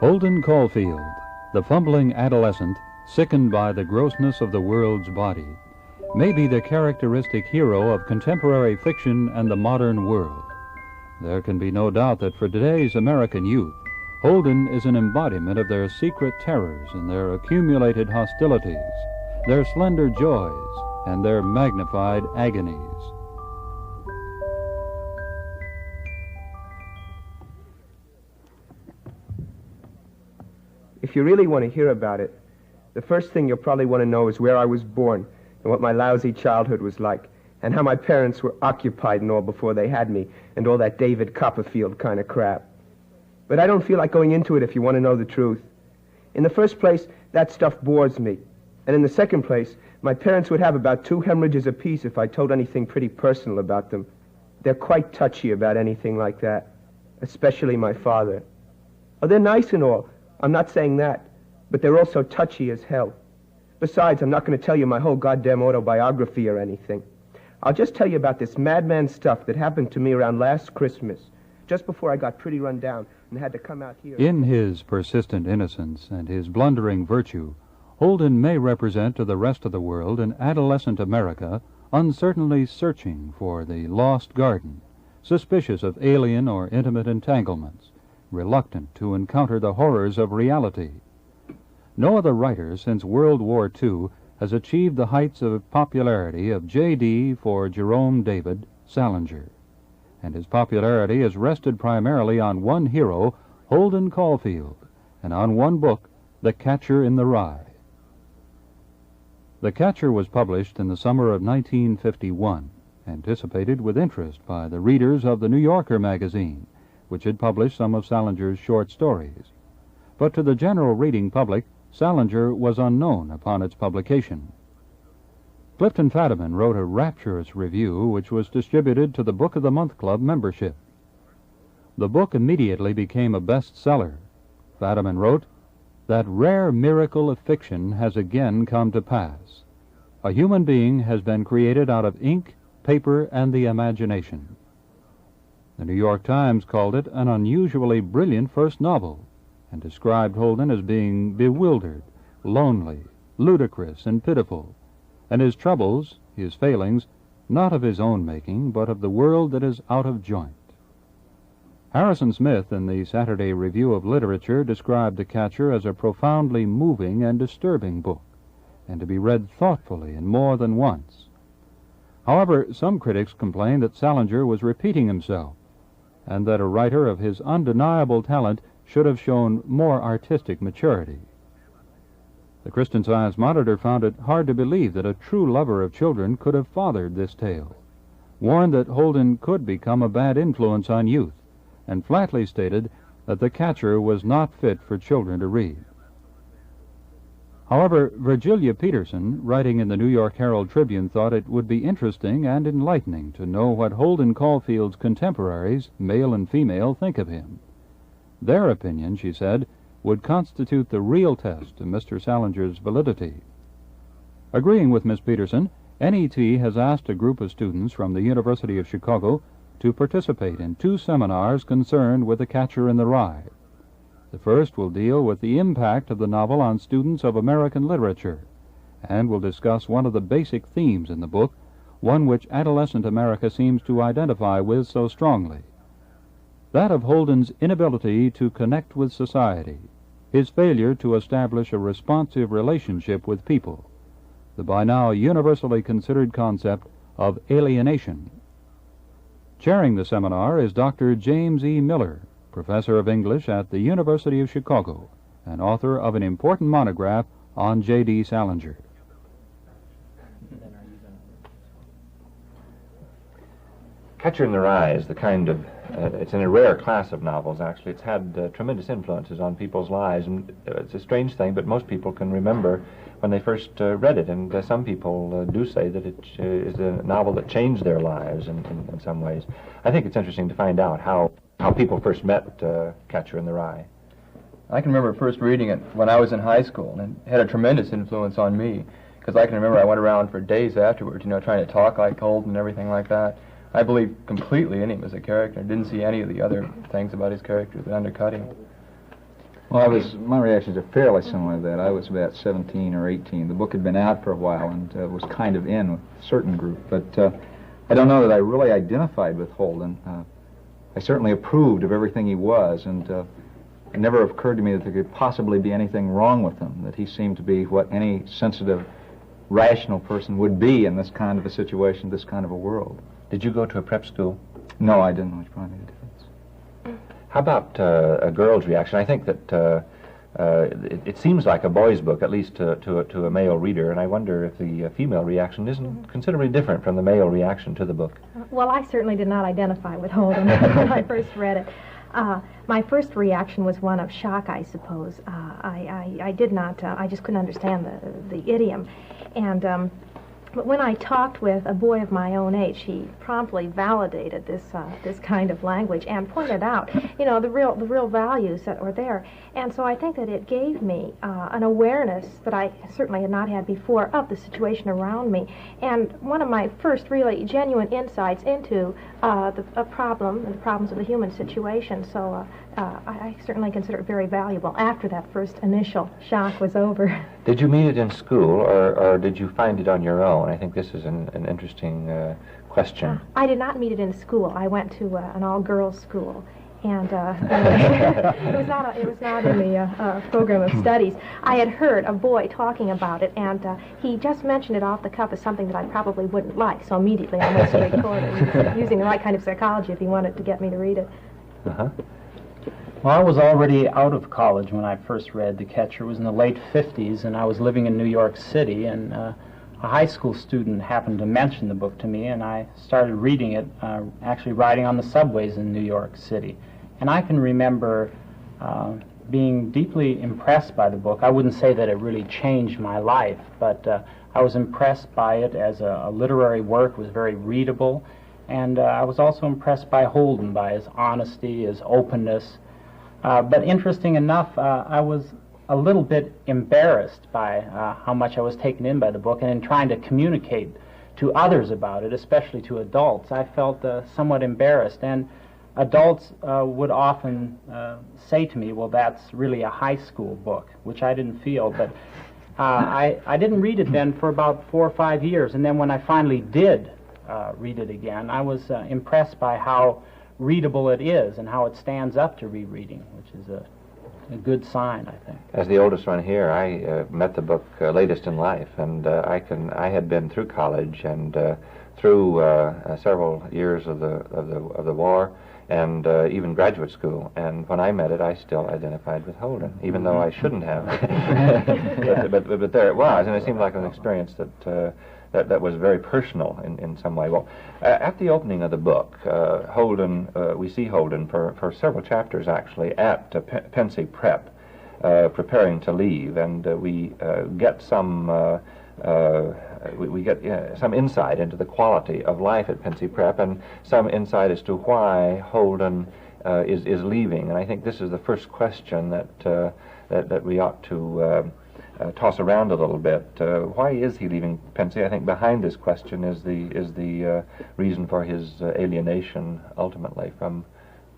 Holden Caulfield, the fumbling adolescent, sickened by the grossness of the world's body, may be the characteristic hero of contemporary fiction and the modern world. There can be no doubt that for today's American youth, Holden is an embodiment of their secret terrors and their accumulated hostilities, their slender joys and their magnified agonies. If you really want to hear about it, the first thing you'll probably want to know is where I was born and what my lousy childhood was like, and how my parents were occupied and all before they had me, and all that David Copperfield kind of crap. But I don't feel like going into it if you want to know the truth. In the first place, that stuff bores me. And in the second place, my parents would have about 2 hemorrhages apiece if I told anything pretty personal about them. They're quite touchy about anything like that, especially my father. Oh, they're nice and all. I'm not saying that, but they're also touchy as hell. Besides, I'm not going to tell you my whole goddamn autobiography or anything. I'll just tell you about this madman stuff that happened to me around last Christmas, just before I got pretty run down and had to come out here. In his persistent innocence and his blundering virtue, Holden may represent to the rest of the world an adolescent America uncertainly searching for the lost garden, suspicious of alien or intimate entanglements, reluctant to encounter the horrors of reality. No other writer since World War II has achieved the heights of popularity of J.D. for Jerome David Salinger, and his popularity has rested primarily on one hero, Holden Caulfield, and on one book, The Catcher in the Rye. The Catcher was published in the summer of 1951, anticipated with interest by the readers of the New Yorker magazine, which had published some of Salinger's short stories. But to the general reading public, Salinger was unknown upon its publication. Clifton Fadiman wrote a rapturous review which was distributed to the Book of the Month Club membership. The book immediately became a bestseller. Fadiman wrote, "That rare miracle of fiction has again come to pass. A human being has been created out of ink, paper, and the imagination." The New York Times called it an unusually brilliant first novel, and described Holden as being bewildered, lonely, ludicrous, and pitiful, and his troubles, his failings, not of his own making, but of the world that is out of joint. Harrison Smith, in the Saturday Review of Literature, described The Catcher as a profoundly moving and disturbing book, and to be read thoughtfully and more than once. However, some critics complained that Salinger was repeating himself, and that a writer of his undeniable talent should have shown more artistic maturity. The Christian Science Monitor found it hard to believe that a true lover of children could have fathered this tale, warned that Holden could become a bad influence on youth, and flatly stated that The Catcher was not fit for children to read. However, Virgilia Peterson, writing in the New York Herald Tribune, thought it would be interesting and enlightening to know what Holden Caulfield's contemporaries, male and female, think of him. Their opinion, she said, would constitute the real test of Mr. Salinger's validity. Agreeing with Miss Peterson, NET has asked a group of students from the University of Chicago to participate in 2 seminars concerned with The Catcher in the Rye. The first will deal with the impact of the novel on students of American literature, and will discuss one of the basic themes in the book, one which adolescent America seems to identify with so strongly: that of Holden's inability to connect with society, his failure to establish a responsive relationship with people, the by now universally considered concept of alienation. Chairing the seminar is Dr. James E. Miller, professor of English at the University of Chicago, and author of an important monograph on J.D. Salinger. Catcher in the Rye is the kind of, it's in a rare class of novels, actually. It's had tremendous influences on people's lives, and it's a strange thing, but most people can remember when they first read it, and some people do say that it is a novel that changed their lives in some ways. I think it's interesting to find out how people first met Catcher in the Rye. I can remember first reading it when I was in high school, and it had a tremendous influence on me, because I can remember I went around for days afterwards, trying to talk like Holden and everything like that. I believed completely in him as a character. I didn't see any of the other things about his character that undercut him. Well, my reactions are fairly similar to that. I was about 17 or 18. The book had been out for a while and was kind of in with a certain group, but I don't know that I really identified with Holden. I certainly approved of everything he was, and it never occurred to me that there could possibly be anything wrong with him, that he seemed to be what any sensitive, rational person would be in this kind of a situation, this kind of a world. Did you go to a prep school? No, I didn't, which probably made a difference. How about a girl's reaction? I think that it seems like a boy's book, at least to a male reader, and I wonder if the female reaction isn't considerably different from the male reaction to the book. Well, I certainly did not identify with Holden when I first read it. My first reaction was one of shock, I suppose. I did not, I just couldn't understand the idiom. And but when I talked with a boy of my own age, he promptly validated this kind of language and pointed out, the real values that were there. And so I think that it gave me an awareness that I certainly had not had before of the situation around me. And one of my first really genuine insights into a problem and the problems of the human situation. So I certainly consider it very valuable after that first initial shock was over. Did you meet it in school, or did you find it on your own? I think this is an interesting question. I did not meet it in school. I went to an all-girls school, and it was not in the program of studies. I had heard a boy talking about it, and he just mentioned it off the cuff as something that I probably wouldn't like. So immediately I went straight toward it. He was using the right kind of psychology if he wanted to get me to read it. Well, I was already out of college when I first read The Catcher. It was in the late 50s, and I was living in New York City, and a high school student happened to mention the book to me, and I started reading it, actually riding on the subways in New York City. And I can remember being deeply impressed by the book. I wouldn't say that it really changed my life, but I was impressed by it as a literary work. It was very readable, and I was also impressed by Holden, by his honesty, his openness. But interesting enough, I was a little bit embarrassed by how much I was taken in by the book, and in trying to communicate to others about it, especially to adults, I felt somewhat embarrassed. And adults would often say to me, well, that's really a high school book, which I didn't feel. But I didn't read it then for about 4 or 5 years, and then when I finally did read it again, I was impressed by how readable it is and how it stands up to rereading, which is a good sign, I think. As the oldest one here, I met the book latest in life, and I had been through college and through several years of the war, and even graduate school. And when I met it, I still identified with Holden, even though I shouldn't have. but there it was, and it seemed like an experience that was very personal in some way. Well, at the opening of the book, Holden, we see Holden for several chapters actually at Pensy Prep, preparing to leave, and we get some we get some insight into the quality of life at Pensy Prep, and some insight as to why Holden is leaving. And I think this is the first question that we ought to toss around a little bit. Why is he leaving Pensy? I think behind this question is the reason for his alienation ultimately from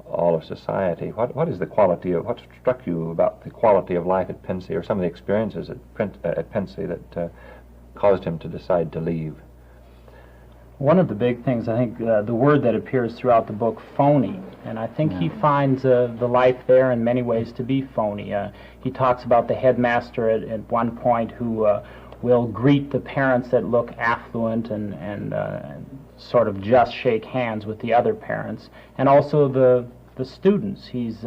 all of society. What is the quality of, what struck you about the quality of life at Pensy, or some of the experiences at Pensy that caused him to decide to leave? One of the big things, I think, the word that appears throughout the book, phony. And I think he finds the life there in many ways to be phony. He talks about the headmaster at one point who will greet the parents that look affluent and sort of just shake hands with the other parents. And also the students. He's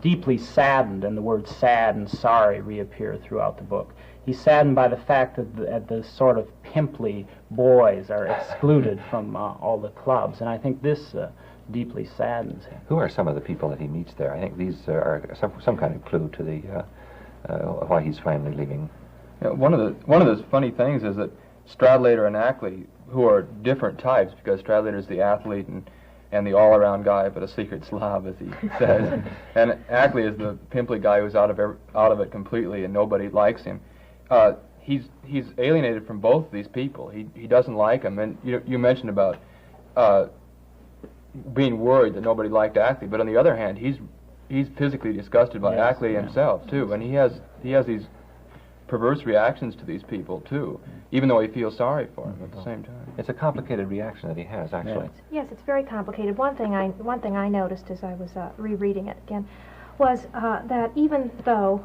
deeply saddened, and the words sad and sorry reappear throughout the book. He's saddened by the fact that the sort of pimply boys are excluded from all the clubs, and I think this deeply saddens him. Who are some of the people that he meets there? I think these are some kind of clue to the why he's finally leaving. Yeah, one of the funny things is that Stradlater and Ackley, who are different types, because Stradlater is the athlete and the all-around guy, but a secret Slav, as he says, and Ackley is the pimply guy who's out of it completely, and nobody likes him. He's alienated from both of these people. He doesn't like them, and you mentioned about being worried that nobody liked Ackley, but on the other hand, he's he's physically disgusted by Ackley himself too, and he has these perverse reactions to these people too, even though he feels sorry for them at the same time. It's a complicated reaction that he has, actually. Yes, it's very complicated. One thing I noticed as I was rereading it again was that even though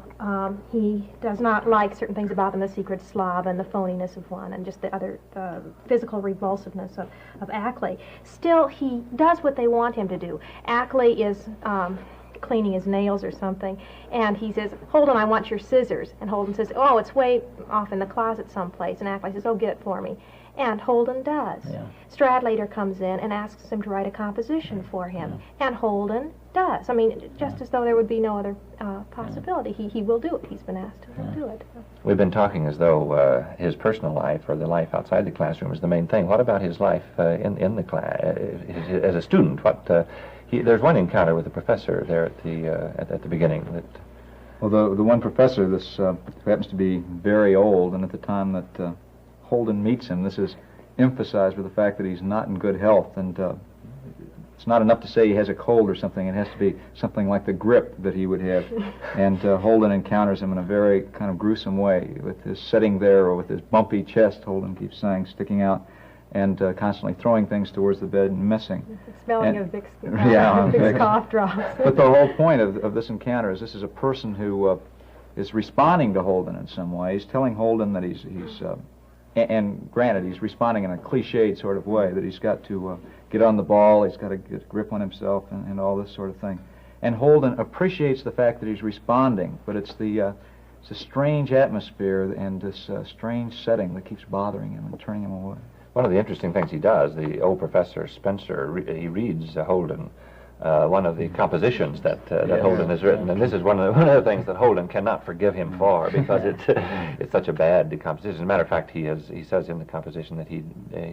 he does not like certain things about them, the secret Slav and the phoniness of one and just the other physical revulsiveness of Ackley, still he does what they want him to do. Ackley is cleaning his nails or something, and he says, "Holden, I want your scissors." And Holden says, "Oh, it's way off in the closet someplace." And Ackley says, "Oh, get it for me." And Holden does. Yeah. Stradlater comes in and asks him to write a composition for him, and Holden does. I mean, just as though there would be no other possibility. He will do it. He's been asked to do it. We've been talking as though his personal life or the life outside the classroom is the main thing. What about his life in the class as a student? There's one encounter with the professor there at the beginning. Well, the one professor, this who happens to be very old, and at the time that Holden meets him, this is emphasized with the fact that he's not in good health, and it's not enough to say he has a cold or something. It has to be something like the grip that he would have. And Holden encounters him in a very kind of gruesome way, with his sitting there, or with his bumpy chest, Holden keeps saying, sticking out, and constantly throwing things towards the bed and missing. Smelling of Vicks cough drops. But the whole point of this encounter is this is a person who is responding to Holden in some way. He's telling Holden that he's and granted, he's responding in a cliched sort of way, that he's got to get on the ball, he's got to get a grip on himself, and all this sort of thing. And Holden appreciates the fact that he's responding, but it's a strange atmosphere and this strange setting that keeps bothering him and turning him away. One of the interesting things he does, the old professor Spencer, he reads Holden one of the compositions that Holden has written, and this is one of the things that Holden cannot forgive him for, because it's such a bad composition. As a matter of fact, he says in the composition that he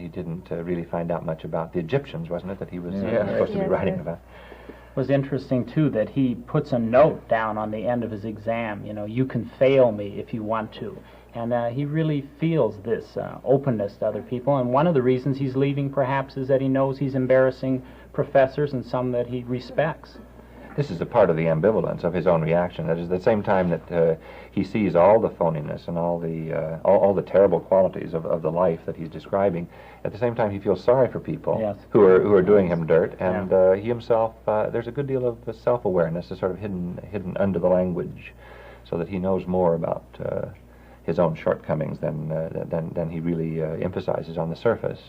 didn't really find out much about the Egyptians, wasn't it, that he was supposed to be writing about. It was interesting too that he puts a note down on the end of his exam. You can fail me if you want to. And he really feels this openness to other people. And one of the reasons he's leaving, perhaps, is that he knows he's embarrassing professors and some that he respects. This is a part of the ambivalence of his own reaction. That is, at the same time that he sees all the phoniness and all the terrible qualities of the life that he's describing, at the same time he feels sorry for people who are doing him dirt, and he himself, there's a good deal of self-awareness is sort of hidden under the language, so that he knows more about his own shortcomings than he really emphasizes on the surface.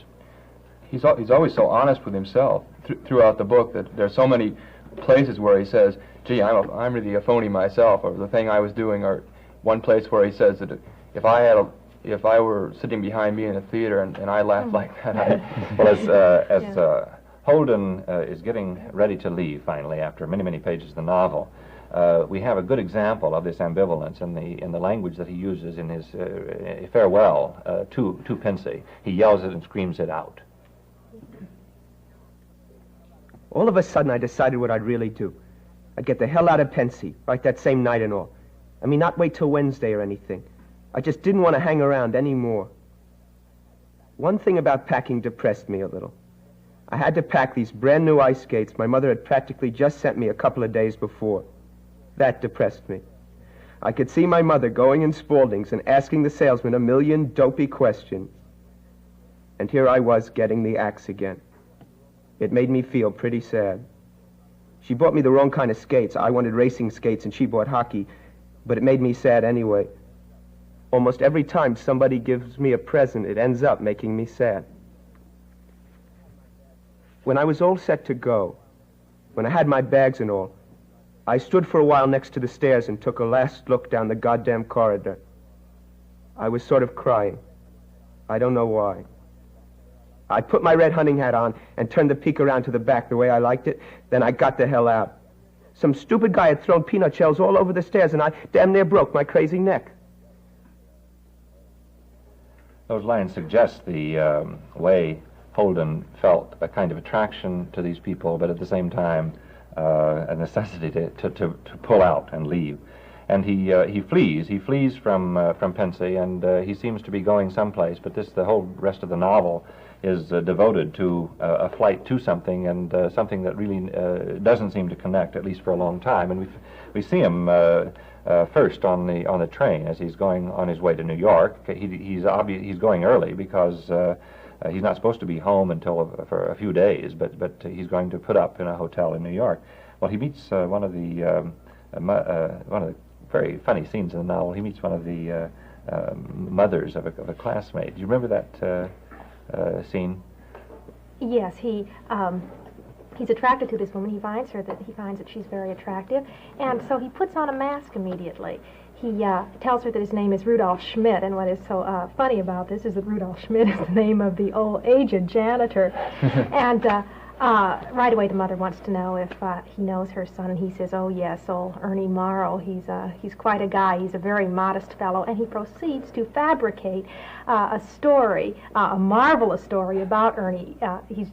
He's always so honest with himself throughout the book that there's so many places where he says, "Gee, I'm really a phony myself," or the thing I was doing, or one place where he says that if I were sitting behind me in a theater and I laughed like that, as Holden is getting ready to leave finally after many pages of the novel. We have a good example of this ambivalence in the language that he uses in his farewell to Pensy. He yells it and screams it out. All of a sudden, I decided what I'd really do. I'd get the hell out of Pensy, right that same night and all. I mean, not wait till Wednesday or anything. I just didn't want to hang around anymore. One thing about packing depressed me a little. I had to pack these brand new ice skates my mother had practically just sent me a couple of days before. That depressed me. I could see my mother going in Spaulding's and asking the salesman a million dopey questions. And here I was getting the axe again. It made me feel pretty sad. She bought me the wrong kind of skates. I wanted racing skates and she bought hockey, but it made me sad anyway. Almost every time somebody gives me a present, it ends up making me sad. When I was all set to go, when I had my bags and all, I stood for a while next to the stairs and took a last look down the goddamn corridor. I was sort of crying. I don't know why. I put my red hunting hat on and turned the peak around to the back the way I liked it. Then I got the hell out. Some stupid guy had thrown peanut shells all over the stairs, and I damn near broke my crazy neck. Those lines suggest the way Holden felt a kind of attraction to these people, but at the same time a necessity to pull out and leave. and he flees. He flees from Pensy, and he seems to be going someplace. But the whole rest of the novel is devoted to a flight to something, and something that really doesn't seem to connect, at least for a long time. And we see him first on the train as he's going on his way to New York. He's going early because he's not supposed to be home until for a few days, but he's going to put up in a hotel in New York. Well, he meets one of the very funny scenes in the novel. He meets one of the mothers of a classmate. Do you remember that scene? Yes, he's attracted to this woman. He finds that she's very attractive, and so he puts on a mask immediately. He tells her that his name is Rudolph Schmidt, and what is so funny about this is that Rudolph Schmidt is the name of the old aged janitor. And right away the mother wants to know if he knows her son, and he says, "Oh yes, old Ernie Morrow. He's quite a guy. He's a very modest fellow." And he proceeds to fabricate a story, a marvelous story about Ernie. He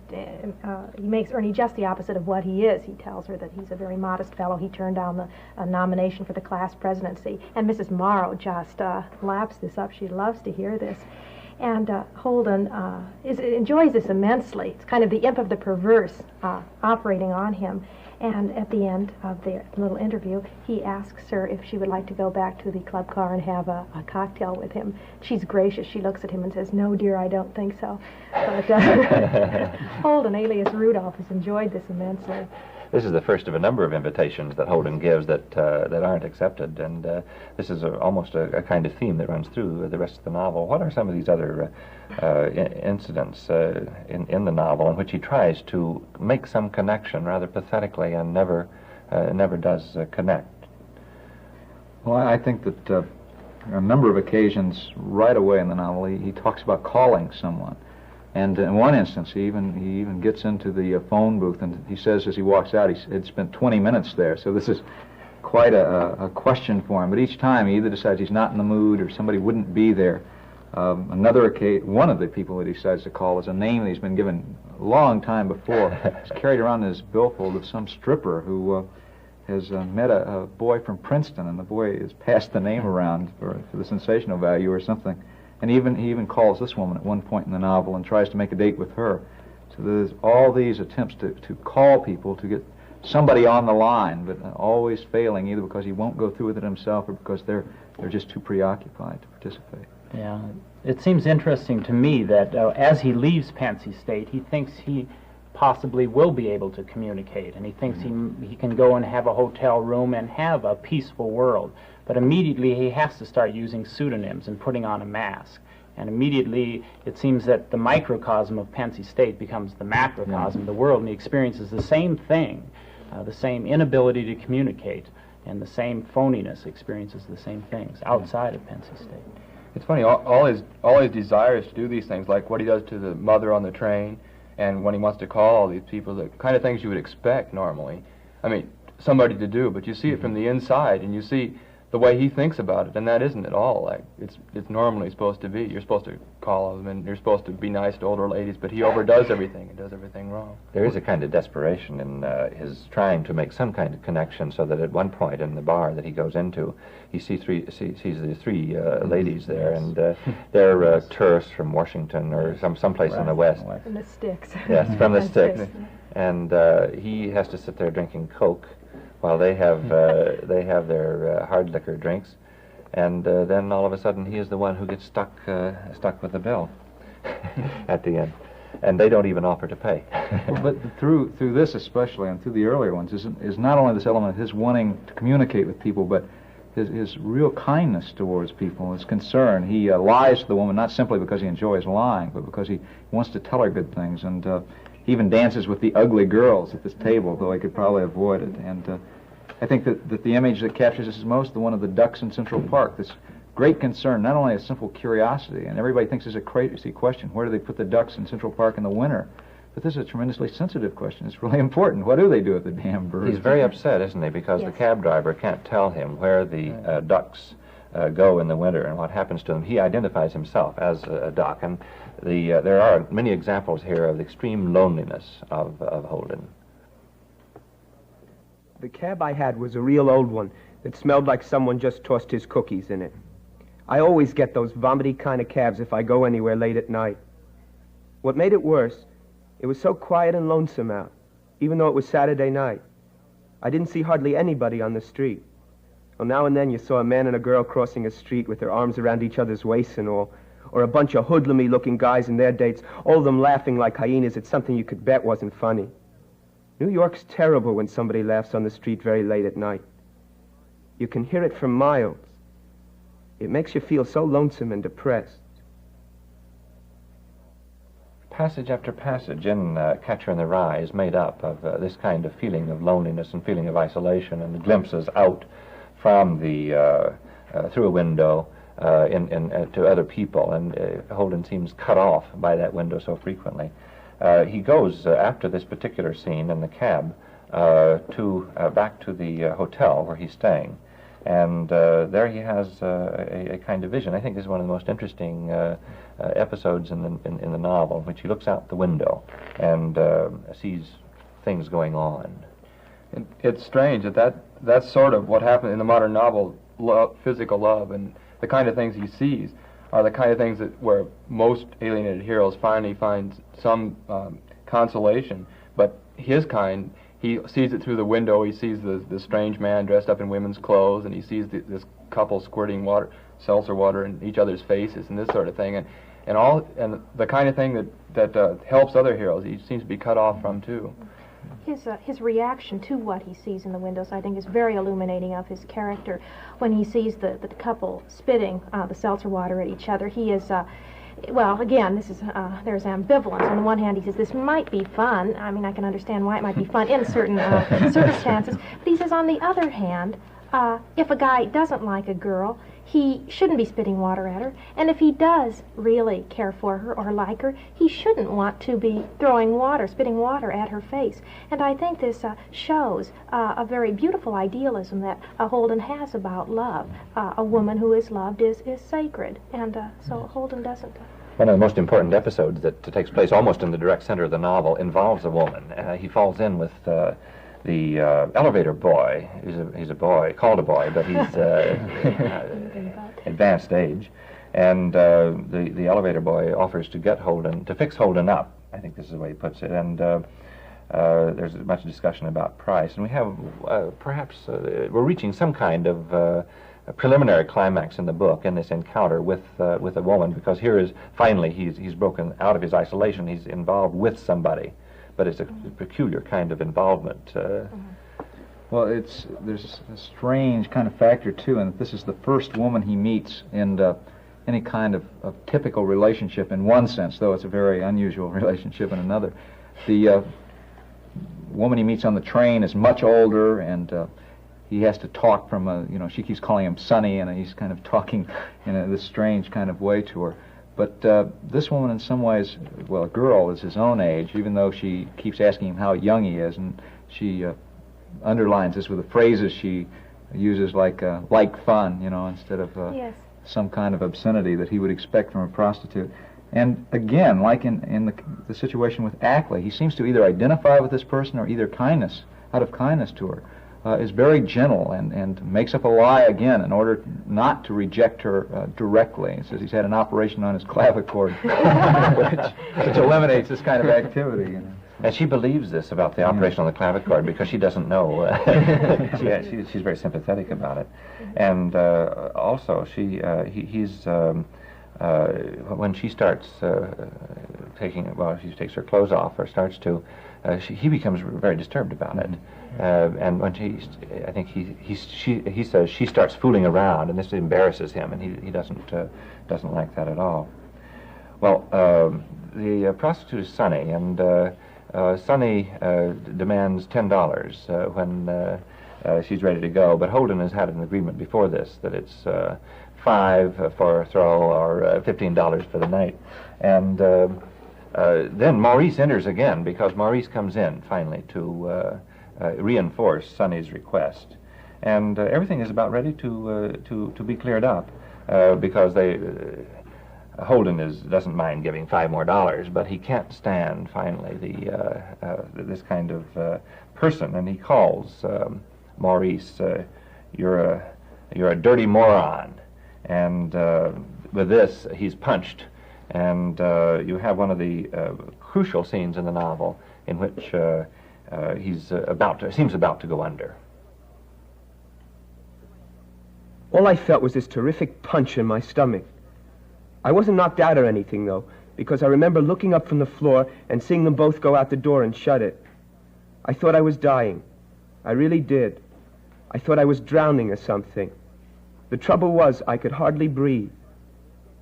makes Ernie just the opposite of what he is. He tells her that he's a very modest fellow. He turned down the nomination for the class presidency, and Mrs. Morrow just laps this up. She loves to hear this. And Holden enjoys this immensely. It's kind of the imp of the perverse operating on him. And at the end of their little interview, he asks her if she would like to go back to the club car and have a cocktail with him. She's gracious. She looks at him and says, "No, dear, I don't think so." But Holden, alias Rudolph, has enjoyed this immensely. This is the first of a number of invitations that Holden gives that aren't accepted, and this is almost a kind of theme that runs through the rest of the novel. What are some of these other incidents in the novel in which he tries to make some connection rather pathetically and never does connect? Well, I think that a number of occasions right away in the novel he talks about calling someone. And in one instance, he even gets into the phone booth, and he says as he walks out, he had spent 20 minutes there. So this is quite a question for him. But each time, he either decides he's not in the mood or somebody wouldn't be there. Another occasion, one of the people that he decides to call is a name that he's been given a long time before. It's carried around in his billfold of some stripper who has met a boy from Princeton, and the boy has passed the name around for the sensational value or something. And he even calls this woman at one point in the novel and tries to make a date with her. So there's all these attempts to call people, to get somebody on the line, but always failing, either because he won't go through with it himself or because they're just too preoccupied to participate. Yeah, it seems interesting to me that as he leaves Pensy State, he thinks he possibly will be able to communicate, and he thinks he can go and have a hotel room and have a peaceful world. But immediately he has to start using pseudonyms and putting on a mask. And immediately it seems that the microcosm of Pensy State becomes the macrocosm of the world, and he experiences the same thing, the same inability to communicate, and the same phoniness experiences the same things outside of Pensy State. It's funny, all his desires to do these things, like what he does to the mother on the train, and when he wants to call all these people, the kind of things you would expect normally. I mean, somebody to do, but you see it from the inside, and you see the way he thinks about it, and that isn't at all like it's normally supposed to be. You're supposed to call them, and you're supposed to be nice to older ladies, but he overdoes everything and does everything wrong. There is a kind of desperation in his trying to make some kind of connection, so that at one point in the bar that he goes into, he sees the three ladies there, and they're tourists from Washington or someplace in the West. From the sticks. Yes, from the sticks. And he has to sit there drinking Coke while they have their hard liquor drinks, and then all of a sudden he is the one who gets stuck with the bill at the end, and they don't even offer to pay. But through this especially, and through the earlier ones, is not only this element of his wanting to communicate with people, but his real kindness towards people, his concern. He lies to the woman not simply because he enjoys lying, but because he wants to tell her good things, and he even dances with the ugly girls at this table, though he could probably avoid it. And I think that the image that captures this most, the one of the ducks in Central Park, this great concern, not only a simple curiosity, and everybody thinks it's a crazy question, where do they put the ducks in Central Park in the winter? But this is a tremendously sensitive question. It's really important. What do they do with the damn birds? He's very upset, isn't he, because the cab driver can't tell him where the ducks go in the winter and what happens to them. He identifies himself as a duck, and there are many examples here of the extreme loneliness of Holden. The cab I had was a real old one. that smelled like someone just tossed his cookies in it. I always get those vomity kind of cabs if I go anywhere late at night. What made it worse, it was so quiet and lonesome out, even though it was Saturday night. I didn't see hardly anybody on the street. Well, now and then you saw a man and a girl crossing a street with their arms around each other's waists and all, or a bunch of hoodlummy-looking guys and their dates, all of them laughing like hyenas at something you could bet wasn't funny. New York's terrible when somebody laughs on the street very late at night. You can hear it for miles. It makes you feel so lonesome and depressed. Passage after passage in Catcher in the Rye is made up of this kind of feeling of loneliness and feeling of isolation, and the glimpses out from the through a window to other people, and Holden seems cut off by that window so frequently. He goes after this particular scene in the cab back to the hotel where he's staying, and there he has a kind of vision. I think this is one of the most interesting episodes in the novel, in which he looks out the window and sees things going on. It's strange that's sort of what happened in the modern novel, physical love, and the kind of things he sees are the kind of things where most alienated heroes finally find some consolation. But his kind, he sees it through the window. He sees the strange man dressed up in women's clothes, and he sees this couple squirting seltzer water in each other's faces, and this sort of thing, and the kind of thing that helps other heroes, he seems to be cut off from too. His reaction to what he sees in the windows, I think, is very illuminating of his character. When he sees the couple spitting the seltzer water at each other, he is, well, again, there's ambivalence. On the one hand, he says, this might be fun. I mean, I can understand why it might be fun in certain circumstances. But he says, on the other hand, if a guy doesn't like a girl, he shouldn't be spitting water at her. And if he does really care for her or like her, he shouldn't want to be spitting water at her face. And I think this shows a very beautiful idealism that Holden has about love. A woman who is loved is sacred. And so Holden doesn't... One of the most important episodes that takes place almost in the direct center of the novel involves a woman. He falls in with the elevator boy. He's a boy, called a boy, but he's advanced age. And the elevator boy offers to fix Holden up. I think this is the way he puts it. And there's much discussion about price. And we have perhaps we're reaching some kind of a preliminary climax in the book in this encounter with a woman, because here is finally he's broken out of his isolation. He's involved with somebody. But it's a peculiar kind of involvement. Well, there's a strange kind of factor too, and this is the first woman he meets in any kind of typical relationship in one sense, though it's a very unusual relationship in another. The woman he meets on the train is much older, and he has to talk from she keeps calling him Sonny, and he's kind of talking in this strange kind of way to her. But this woman, in some ways, well, a girl is his own age, even though she keeps asking him how young he is, and she underlines this with the phrases she uses, like fun, instead of yes. some kind of obscenity that he would expect from a prostitute. And again, like in the situation with Ackley, he seems to either identify with this person or either out of kindness to her. Is very gentle and makes up a lie again in order not to reject her directly. He says he's had an operation on his clavichord, which eliminates this kind of activity. And she believes this about the operation on the clavichord because she doesn't know. She's very sympathetic about it. And also, when she starts she takes her clothes off or starts to, he becomes very disturbed about it. And when he says she starts fooling around, and this embarrasses him, and he doesn't like that at all. Well, the prostitute is Sonny, and Sonny demands $10 when she's ready to go. But Holden has had an agreement before this that it's $5 for a throw or $15 for the night, and then Maurice enters again, because Maurice comes in finally to reinforce Sonny's request, and everything is about ready to be cleared up, because Holden doesn't mind giving $5 more, but he can't stand finally this kind of person, and he calls Maurice. you're a dirty moron. And with this, he's punched. And you have one of the crucial scenes in the novel in which he's seems about to go under. All I felt was this terrific punch in my stomach. I wasn't knocked out or anything, though, because I remember looking up from the floor and seeing them both go out the door and shut it. I thought I was dying. I really did. I thought I was drowning or something. The trouble was, I could hardly breathe.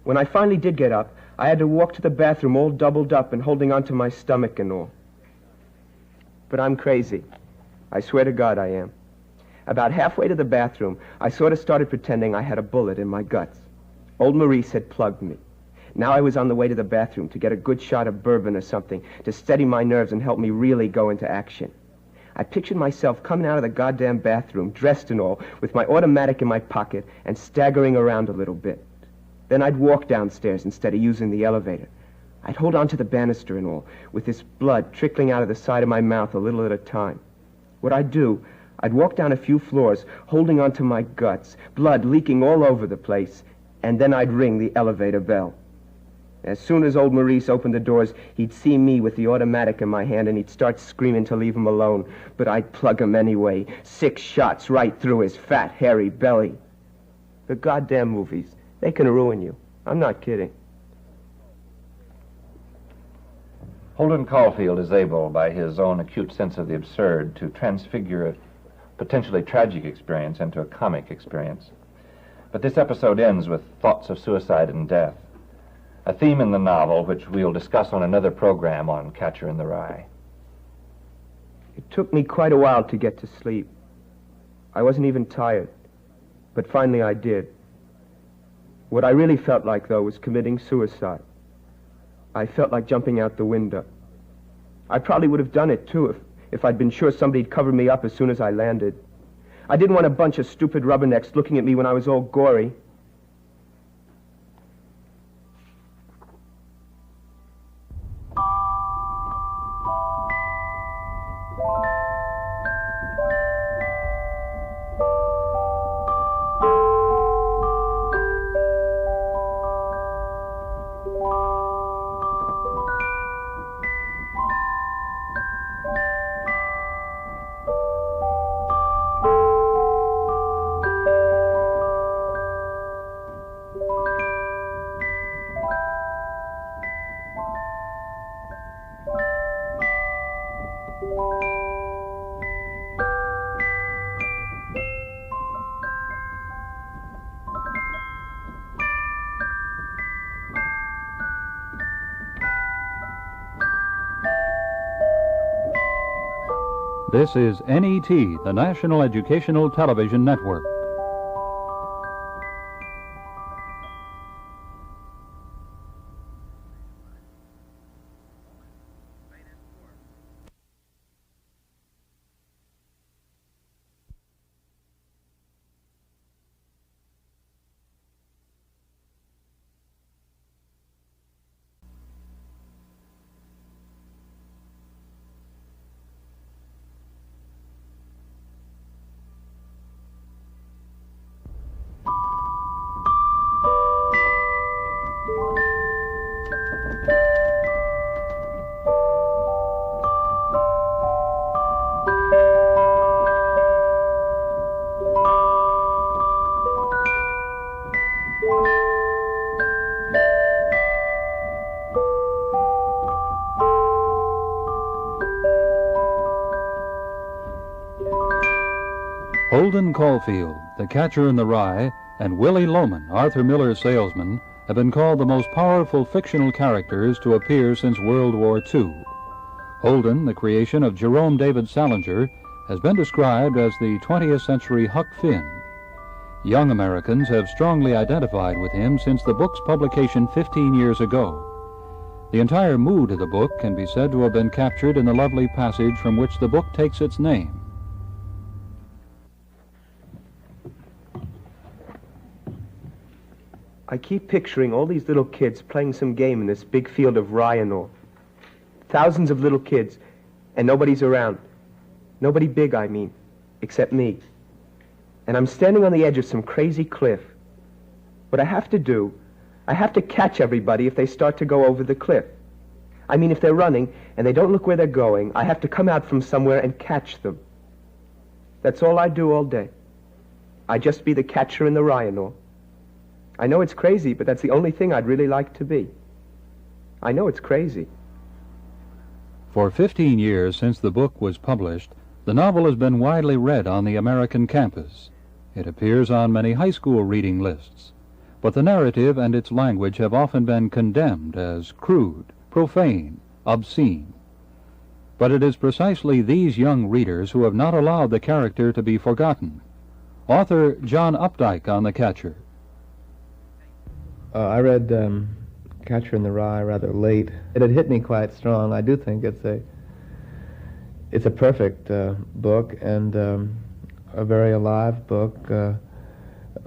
When I finally did get up, I had to walk to the bathroom all doubled up and holding onto my stomach and all. But I'm crazy. I swear to God I am. About halfway to the bathroom, I sort of started pretending I had a bullet in my guts. Old Maurice had plugged me. Now I was on the way to the bathroom to get a good shot of bourbon or something to steady my nerves and help me really go into action. I pictured myself coming out of the goddamn bathroom, dressed and all, with my automatic in my pocket and staggering around a little bit. Then I'd walk downstairs instead of using the elevator. I'd hold on to the banister and all, with this blood trickling out of the side of my mouth a little at a time. What I'd do, I'd walk down a few floors, holding on to my guts, blood leaking all over the place, and then I'd ring the elevator bell. As soon as old Maurice opened the doors, he'd see me with the automatic in my hand, and he'd start screaming to leave him alone. But I'd plug him anyway, 6 shots right through his fat, hairy belly. The goddamn movies, they can ruin you. I'm not kidding. Holden Caulfield is able, by his own acute sense of the absurd, to transfigure a potentially tragic experience into a comic experience. But this episode ends with thoughts of suicide and death, a theme in the novel which we'll discuss on another program on Catcher in the Rye. It took me quite a while to get to sleep. I wasn't even tired, but finally I did. What I really felt like, though, was committing suicide. I felt like jumping out the window. I probably would have done it, too, if I'd been sure somebody'd cover me up as soon as I landed. I didn't want a bunch of stupid rubbernecks looking at me when I was all gory. This is NET, the National Educational Television Network. Holden Caulfield, the Catcher in the Rye, and Willie Loman, Arthur Miller's salesman, have been called the most powerful fictional characters to appear since World War II. Holden, the creation of Jerome David Salinger, has been described as the 20th century Huck Finn. Young Americans have strongly identified with him since the book's publication 15 years ago. The entire mood of the book can be said to have been captured in the lovely passage from which the book takes its name. I keep picturing all these little kids playing some game in this big field of rye and all. Thousands of little kids, and nobody's around. Nobody big, I mean, except me. and I'm standing on the edge of some crazy cliff. What I have to do, I have to catch everybody if they start to go over the cliff. I mean, if they're running and they don't look where they're going, I have to come out from somewhere and catch them. That's all I do all day. I just be the catcher in the rye and all. I know it's crazy, but that's the only thing I'd really like to be. I know it's crazy. For 15 years since the book was published, the novel has been widely read on the American campus. It appears on many high school reading lists. But the narrative and its language have often been condemned as crude, profane, obscene. But it is precisely these young readers who have not allowed the character to be forgotten. Author John Updike on The Catcher. I read Catcher in the Rye rather late. It had hit me quite strong. I do think it's a perfect book, and a very alive book.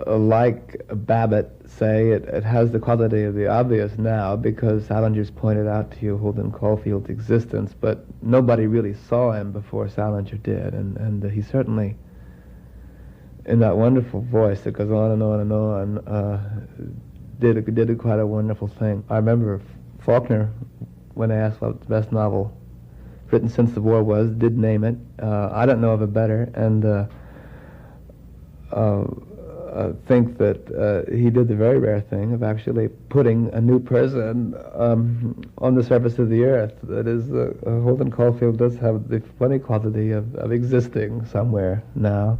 Like Babbitt, say, it has the quality of the obvious now because Salinger's pointed out to you Holden Caulfield's existence, but nobody really saw him before Salinger did, and he certainly, in that wonderful voice that goes on and on and on, did quite a wonderful thing. I remember Faulkner, when they asked what the best novel written since the war was, did name it. I don't know of a better, and think that he did the very rare thing of actually putting a new person on the surface of the earth. That is, Holden Caulfield does have the funny quality of existing somewhere now.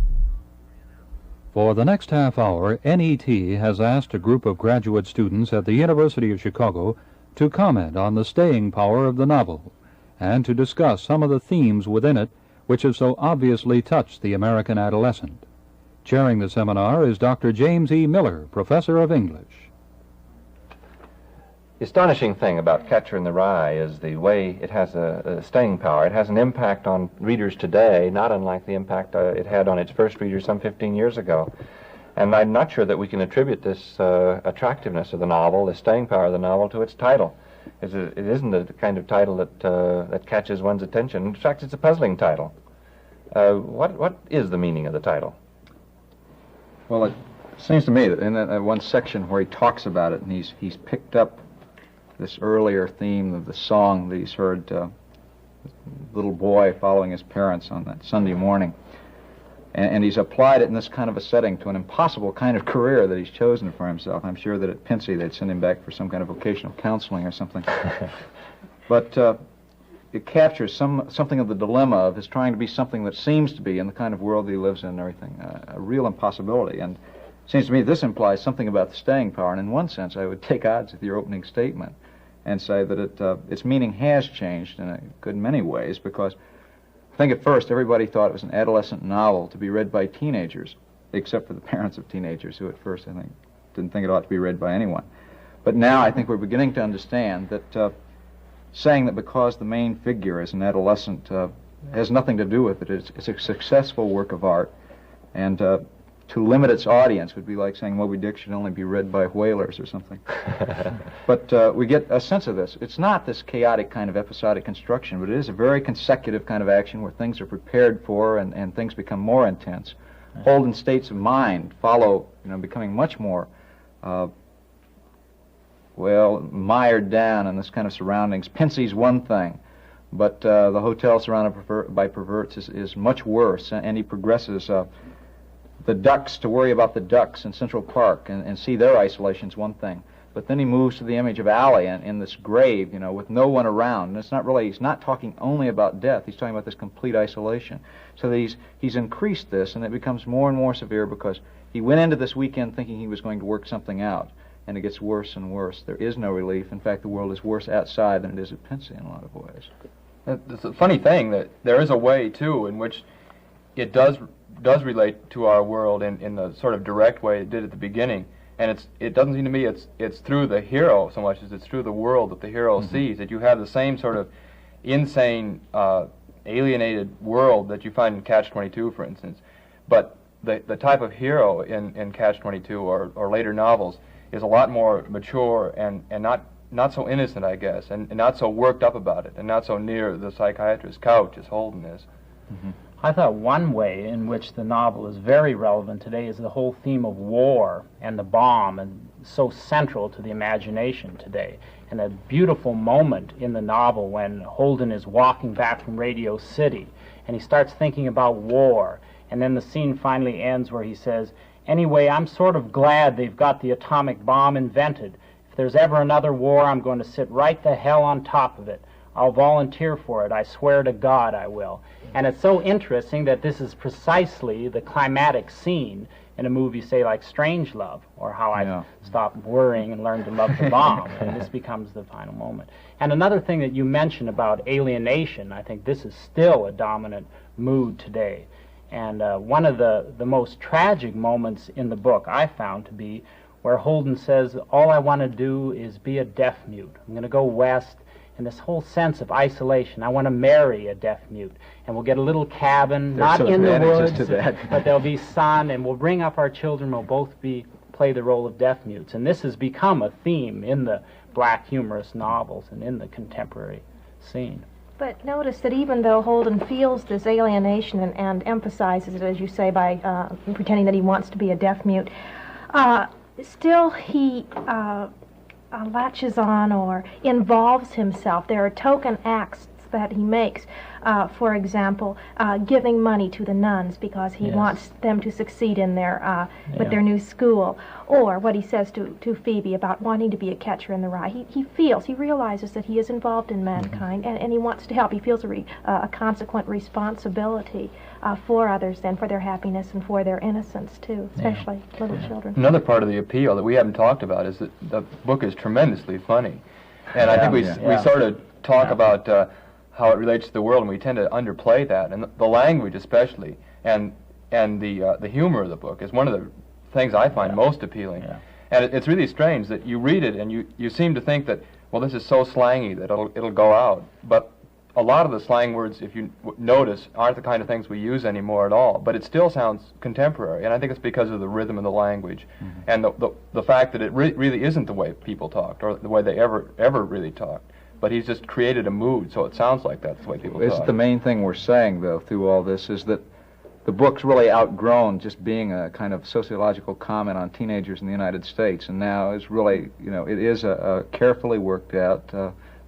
For the next half hour, NET has asked a group of graduate students at the University of Chicago to comment on the staying power of the novel and to discuss some of the themes within it which have so obviously touched the American adolescent. Chairing the seminar is Dr. James E. Miller, Professor of English. The astonishing thing about Catcher in the Rye is the way it has a staying power. It has an impact on readers today, not unlike the impact it had on its first readers some 15 years ago. And I'm not sure that we can attribute this attractiveness of the novel, the staying power of the novel, to its title. It isn't the kind of title that catches one's attention. In fact, it's a puzzling title. What is the meaning of the title? Well, it seems to me that in that one section where he talks about it, and he's picked up this earlier theme of the song that he's heard, little boy following his parents on that Sunday morning, and he's applied it in this kind of a setting to an impossible kind of career that he's chosen for himself. I'm sure that at Pincy they'd send him back for some kind of vocational counseling or something. But it captures something of the dilemma of his trying to be something that seems to be in the kind of world that he lives in and everything, a real impossibility. And it seems to me this implies something about the staying power, and in one sense I would take odds with your opening statement and say that its meaning has changed in a good many ways, because I think at first everybody thought it was an adolescent novel to be read by teenagers, except for the parents of teenagers, who at first I think didn't think it ought to be read by anyone. But now I think we're beginning to understand that saying that because the main figure is an adolescent has nothing to do with it. It's a successful work of art, and to limit its audience would be like saying Moby Dick should only be read by whalers or something. But we get a sense of this. It's not this chaotic kind of episodic construction, but it is a very consecutive kind of action where things are prepared for and things become more intense. Holden's states of mind follow, becoming much more mired down in this kind of surroundings. Pincy's one thing, but the hotel surrounded by perverts is much worse, and he progresses the ducks, to worry about the ducks in Central Park and see their isolation's one thing. But then he moves to the image of Allie in this grave, with no one around. And it's not really, he's not talking only about death, he's talking about this complete isolation. So that he's increased this, and it becomes more and more severe because he went into this weekend thinking he was going to work something out. And it gets worse and worse. There is no relief. In fact, the world is worse outside than it is at Pincy in a lot of ways. It's a funny thing that there is a way, too, in which it does relate to our world in the sort of direct way it did at the beginning. And it doesn't seem to me it's through the hero so much as it's through the world that the hero sees, that you have the same sort of insane, alienated world that you find in Catch-22, for instance. But the type of hero in Catch-22 or later novels is a lot more mature and not so innocent, I guess, and not so worked up about it, and not so near the psychiatrist's couch as Holden is. I thought one way in which the novel is very relevant today is the whole theme of war and the bomb, and so central to the imagination today. And a beautiful moment in the novel when Holden is walking back from Radio City and he starts thinking about war, and then the scene finally ends where he says, "Anyway, I'm sort of glad they've got the atomic bomb invented. If there's ever another war, I'm going to sit right the hell on top of it. I'll volunteer for it. I swear to God I will." And it's so interesting that this is precisely the climatic scene in a movie, say, like Strangelove, or How I Stopped Worrying and Learned to Love the Bomb. And this becomes the final moment. And another thing that you mentioned about alienation, I think this is still a dominant mood today. And one of the most tragic moments in the book I found to be where Holden says, "All I want to do is be a deaf mute. I'm going to go west." And this whole sense of isolation. I want to marry a deaf mute, and we'll get a little cabin, not in the woods, but there'll be sun, and we'll bring up our children. We'll both play the role of deaf mutes. And this has become a theme in the black humorous novels and in the contemporary scene. But notice that even though Holden feels this alienation and emphasizes it, as you say, by pretending that he wants to be a deaf mute, still he latches on or involves himself. There are token acts that he makes. For example, giving money to the nuns because he wants them to succeed in their with their new school, or what he says to Phoebe about wanting to be a catcher in the rye. He realizes that he is involved in mankind, and he wants to help. He feels a consequent responsibility for others and for their happiness and for their innocence too, especially little children. Another part of the appeal that we haven't talked about is that the book is tremendously funny, and I think we sort of talk about how it relates to the world, and we tend to underplay that, and the language especially, and the humor of the book is one of the things I find most appealing. And it's really strange that you read it and you seem to think that, well, this is so slangy that it'll go out, but a lot of the slang words, if you notice, aren't the kind of things we use anymore at all, but it still sounds contemporary, and I think it's because of the rhythm of the language, and the fact that it really isn't the way people talked, or the way they ever really talked. But he's just created a mood, so it sounds like that's the way people talk. The main thing we're saying, though, through all this is that the book's really outgrown just being a kind of sociological comment on teenagers in the United States, and now is really, it is a carefully worked out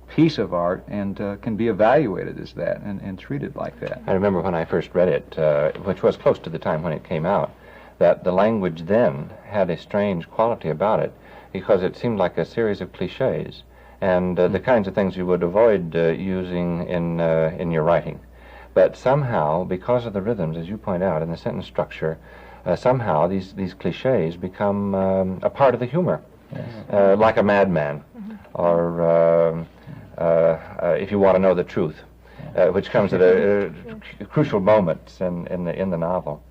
piece of art, and can be evaluated as that and treated like that. I remember when I first read it, which was close to the time when it came out, that the language then had a strange quality about it, because it seemed like a series of cliches, and the kinds of things you would avoid using in your writing. But somehow, because of the rhythms, as you point out, and the sentence structure, somehow these cliches become a part of the humor, like a madman, or if you want to know the truth, which comes at a crucial moments in the novel.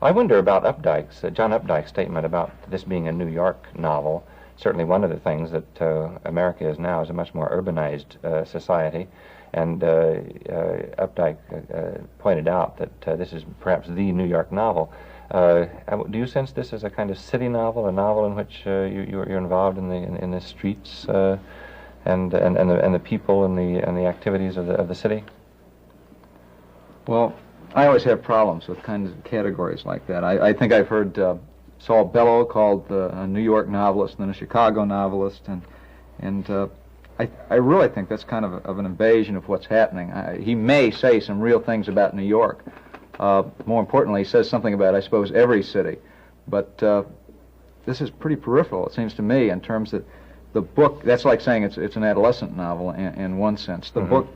I wonder about Updike's, John Updike's statement about this being a New York novel. Certainly one of the things that America is now is a much more urbanized society, and Updike pointed out that this is perhaps the New York novel. Do you sense this as a kind of city novel, a novel in which you're involved in the streets and the people and the activities of the city? Well, I always have problems with kinds of categories like that. I think I've heard Saul Bellow called a New York novelist and then a Chicago novelist, and I really think that's kind of an invasion of what's happening. He may say some real things about New York. More importantly, he says something about, I suppose, every city. But this is pretty peripheral, it seems to me, in terms that the book, that's like saying it's an adolescent novel in one sense. The book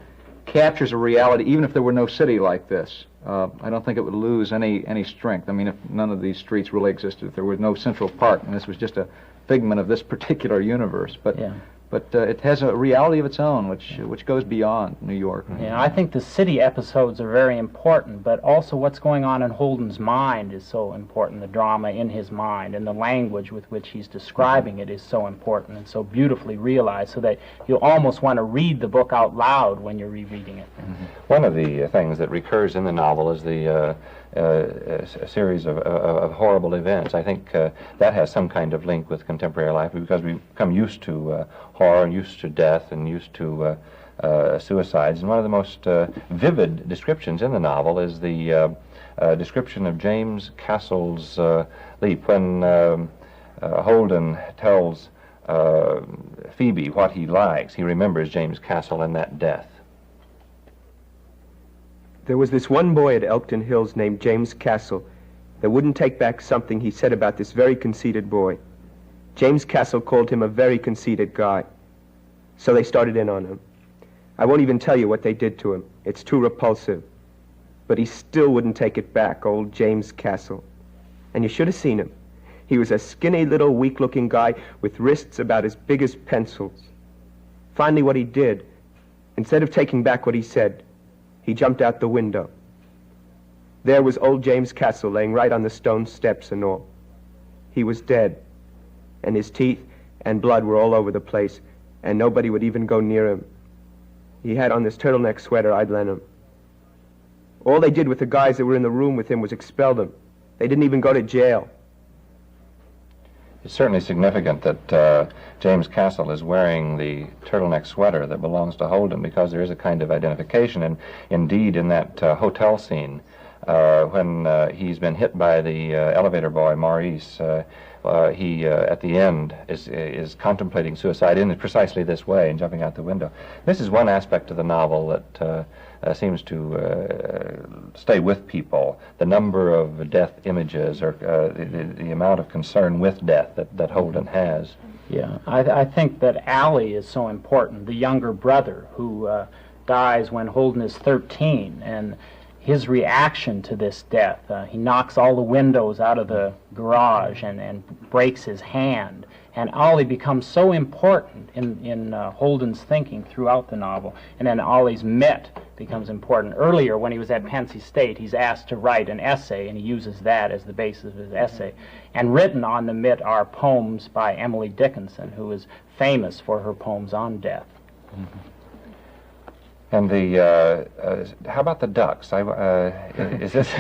captures a reality, even if there were no city like this. I don't think it would lose any strength. I mean, if none of these streets really existed, if there was no Central Park, and this was just a figment of this particular universe. But it has a reality of its own, which goes beyond New York. Yeah, I think the city episodes are very important, but also what's going on in Holden's mind is so important. The drama in his mind and the language with which he's describing it is so important and so beautifully realized, so that you almost want to read the book out loud when you're rereading it. One of the things that recurs in the novel is a series of horrible events. I think that has some kind of link with contemporary life, because we've become used to horror and used to death and used to suicides. And one of the most vivid descriptions in the novel is the description of James Castle's leap when Holden tells Phoebe what he likes. He remembers James Castle and that death. There was this one boy at Elkton Hills named James Castle that wouldn't take back something he said about this very conceited boy. James Castle called him a very conceited guy. So they started in on him. I won't even tell you what they did to him. It's too repulsive. But he still wouldn't take it back, old James Castle. And you should have seen him. He was a skinny little weak-looking guy with wrists about as big as pencils. Finally, what he did, instead of taking back what he said, he jumped out the window. There was old James Castle laying right on the stone steps and all. He was dead, and his teeth and blood were all over the place, and nobody would even go near him. He had on this turtleneck sweater I'd lent him. All they did with the guys that were in the room with him was expel them. They didn't even go to jail. It's certainly significant that James Castle is wearing the turtleneck sweater that belongs to Holden, because there is a kind of identification. And indeed, in that hotel scene, when he's been hit by the elevator boy, Maurice, he, at the end, is contemplating suicide in precisely this way, and jumping out the window. This is one aspect of the novel that seems to stay with people. The number of death images, or the amount of concern with death that Holden has. Yeah, I think that Allie is so important, the younger brother who dies when Holden is 13, and his reaction to this death. He knocks all the windows out of the garage and breaks his hand. And Ollie becomes so important in Holden's thinking throughout the novel. And then Ollie's mitt becomes important. Earlier, when he was at Penn State, he's asked to write an essay, and he uses that as the basis of his essay. And written on the mitt are poems by Emily Dickinson, who is famous for her poems on death. Mm-hmm. And how about the ducks? Is this?